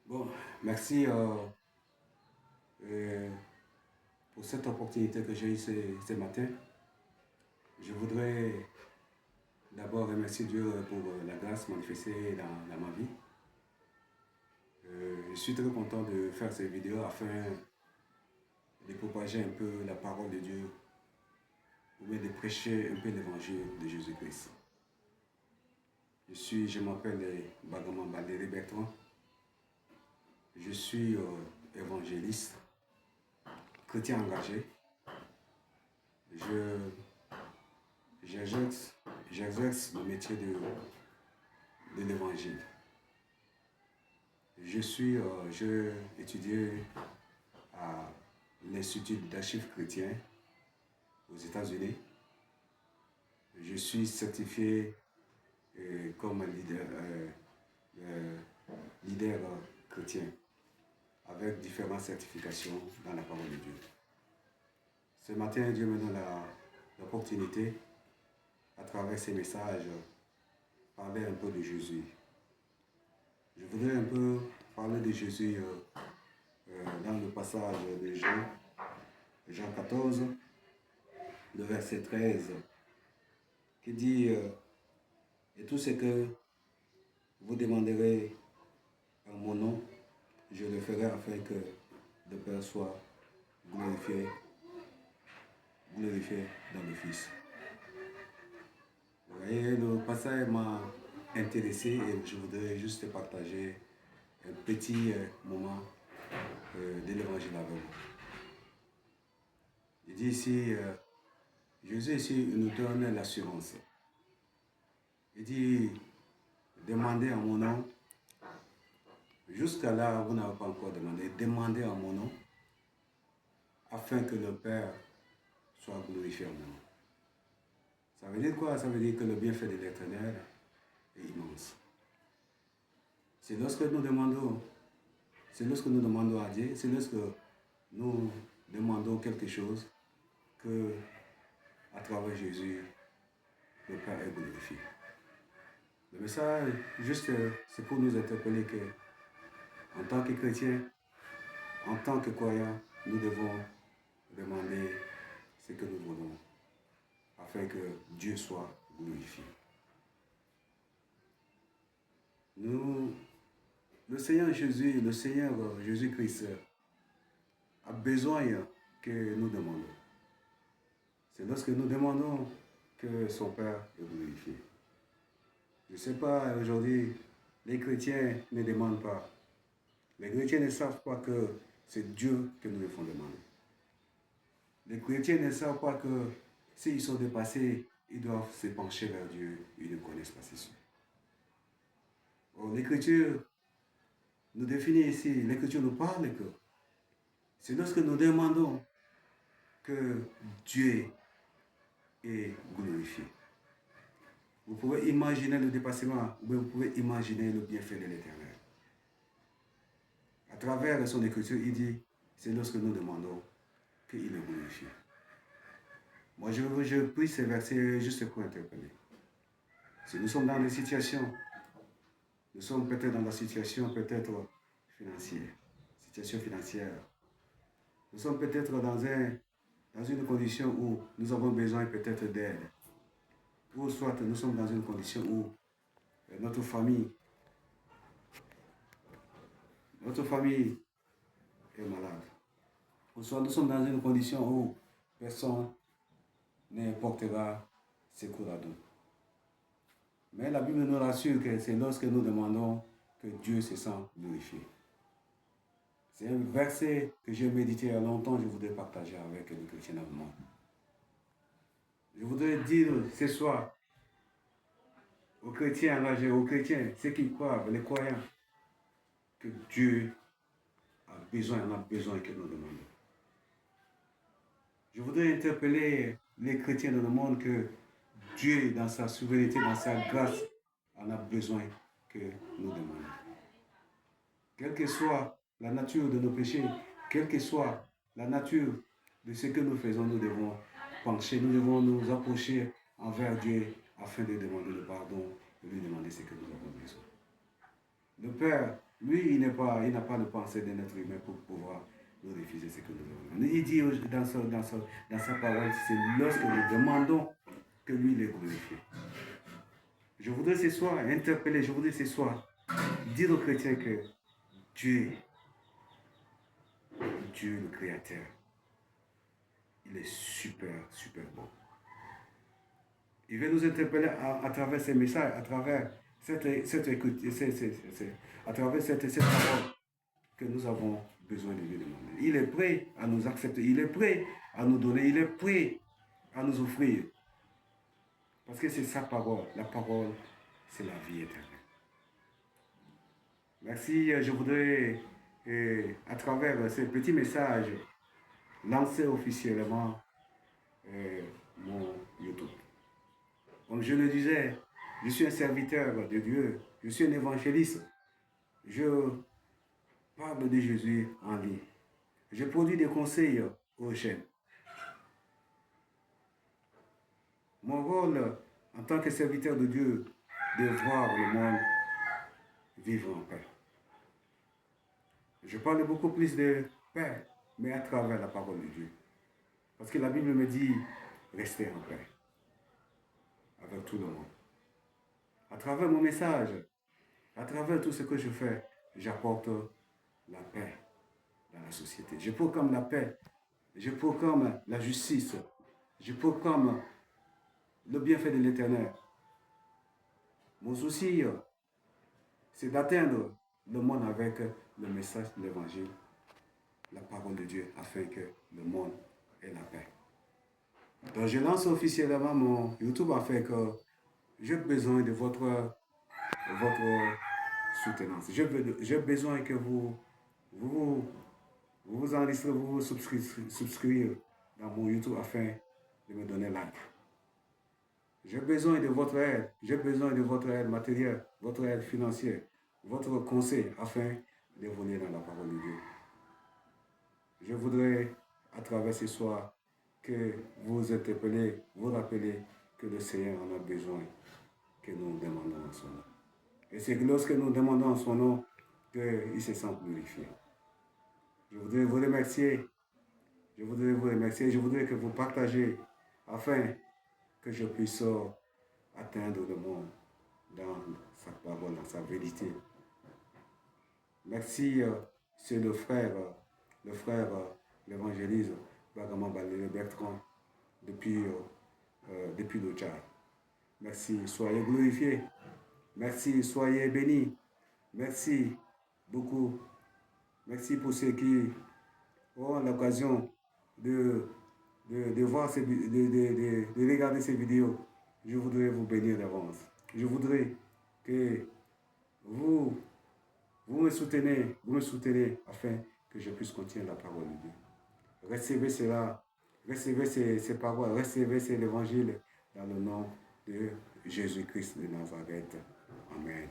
Bon, merci euh, pour cette opportunité que j'ai eue ce matin. Je voudrais d'abord remercier Dieu pour la grâce manifestée dans ma vie. Je suis très content de faire cette vidéo afin de propager un peu la parole de Dieu ou bien de prêcher un peu l'évangile de Jésus-Christ. Je m'appelle Bagaman Baldéré Bertrand. Je suis évangéliste, chrétien engagé. Je J'exerce le métier de l'évangile. J'ai étudié à l'Institut d'archives chrétiens aux États-Unis. Je suis certifié comme leader chrétien avec différentes certifications dans la parole de Dieu. Ce matin, Dieu me donne l'opportunité, à travers ces messages, parler un peu de Jésus. Je voudrais un peu parler de Jésus dans le passage de Jean 14, le verset 13, qui dit et tout ce que vous demanderez en mon nom, je le ferai afin que le Père soit glorifié dans le Fils. Vous voyez, le passage m'a intéressé et je voudrais juste partager un petit moment de l'évangile avec vous. Il dit ici, Jésus ici nous donne l'assurance. Il dit, demandez en mon nom. Jusqu'à là, vous n'avez pas encore demandé. Demandez en mon nom, afin que le Père soit glorifié en mon nom. Ça veut dire quoi? Ça veut dire que le bienfait de l'Éternel est immense. C'est lorsque nous demandons à Dieu, c'est lorsque nous demandons quelque chose que, à travers Jésus, le Père est glorifié. Le message, juste, c'est pour nous interpeller que, en tant que chrétiens, en tant que croyants, nous devons demander ce que nous voulons, afin que Dieu soit glorifié. Le Seigneur Jésus-Christ a besoin que nous demandons. C'est lorsque nous demandons que son Père est glorifié. Je ne sais pas, aujourd'hui, les chrétiens ne demandent pas. Les chrétiens ne savent pas que c'est Dieu que nous devons demander. Les chrétiens ne savent pas que s'ils sont dépassés, ils doivent se pencher vers Dieu. Ils ne connaissent pas ceci. L'Écriture nous définit ici, l'Écriture nous parle que c'est lorsque nous demandons que Dieu est glorifié. Vous pouvez imaginer le dépassement, mais vous pouvez imaginer le bienfait de l'Éternel. À travers son Écriture, il dit, c'est lorsque nous demandons qu'il est glorifié. Moi, je prie ces versets juste pour interpeller. Si nous sommes dans des situations, nous sommes peut-être dans la situation financière, Nous sommes peut-être dans une condition où nous avons besoin peut-être d'aide. Ou soit nous sommes dans une condition où notre famille est malade. Ou soit nous sommes dans une condition où personne n'apportera secours à nous. Mais la Bible nous rassure que c'est lorsque nous demandons que Dieu se sent glorifié. C'est un verset que j'ai médité il y a longtemps, je voudrais partager avec les chrétiens dans le monde. Je voudrais dire ce soir aux chrétiens engagés, aux chrétiens, ceux qui croient, les croyants, que Dieu on a besoin que nous demandons. Je voudrais interpeller les chrétiens dans le monde que Dieu, dans sa souveraineté, dans sa grâce, en a besoin que nous demandons. Quelle que soit la nature de nos péchés, quelle que soit la nature de ce que nous faisons, nous devons pencher, nous devons nous approcher envers Dieu afin de demander le pardon, de lui demander ce que nous avons besoin. Le Père Lui, il n'a pas de pensée d'un être humain pour pouvoir nous refuser ce que nous avons. Il dit dans sa parole, c'est lorsque nous demandons que lui il est glorifié. Je voudrais ce soir interpeller, je voudrais ce soir dire aux chrétiens que Dieu le Créateur, il est super, super bon. Il veut nous interpeller à travers ces messages, à travers cette écoute, à travers cette parole que nous avons besoin de lui demander. Il est prêt à nous accepter, il est prêt à nous donner, il est prêt à nous offrir. Parce que c'est sa parole. La parole, c'est la vie éternelle. Merci, je voudrais, à travers ce petit message, lancer officiellement mon YouTube. Comme je le disais, je suis un serviteur de Dieu, je suis un évangéliste. Je parle de Jésus en ligne. Je produis des conseils aux jeunes. Mon rôle en tant que serviteur de Dieu, de voir le monde vivre en paix. Je parle beaucoup plus de paix, mais à travers la parole de Dieu. Parce que la Bible me dit, restez en paix avec tout le monde. À travers mon message, à travers tout ce que je fais, j'apporte la paix dans la société. Je proclame la paix, je proclame la justice, je proclame le bienfait de l'Éternel. Mon souci, c'est d'atteindre le monde avec le message de l'Évangile, la parole de Dieu, afin que le monde ait la paix. Donc je lance officiellement mon YouTube afin que j'ai besoin de votre soutenance. J'ai besoin que vous enregistrez, vous subscrivez dans mon YouTube afin de me donner like. J'ai besoin de votre aide. J'ai besoin de votre aide matérielle, votre aide financière, votre conseil afin d'évoluer dans la parole de Dieu. Je voudrais, à travers ce soir, que vous interpellez, vous rappelez que le Seigneur en a besoin, que nous demandons en son nom. Et c'est lorsque nous demandons en son nom qu'il se sent glorifié. Je voudrais vous remercier. Je voudrais vous remercier. Je voudrais que vous partagez afin que je puisse atteindre le monde dans sa parole, dans sa vérité. Merci, c'est le frère, l'évangéliste Bagama Balé Bertrand depuis le Tchad. Merci, soyez glorifiés. Merci, soyez bénis. Merci beaucoup. Merci pour ceux qui auront l'occasion de voir de regarder ces vidéos. Je voudrais vous bénir d'avance. Je voudrais que vous me soutenez afin que je puisse continuer la parole de Dieu. Recevez cela, recevez ces paroles, recevez l'évangile dans le nom de Jésus-Christ de Nazareth. Amen.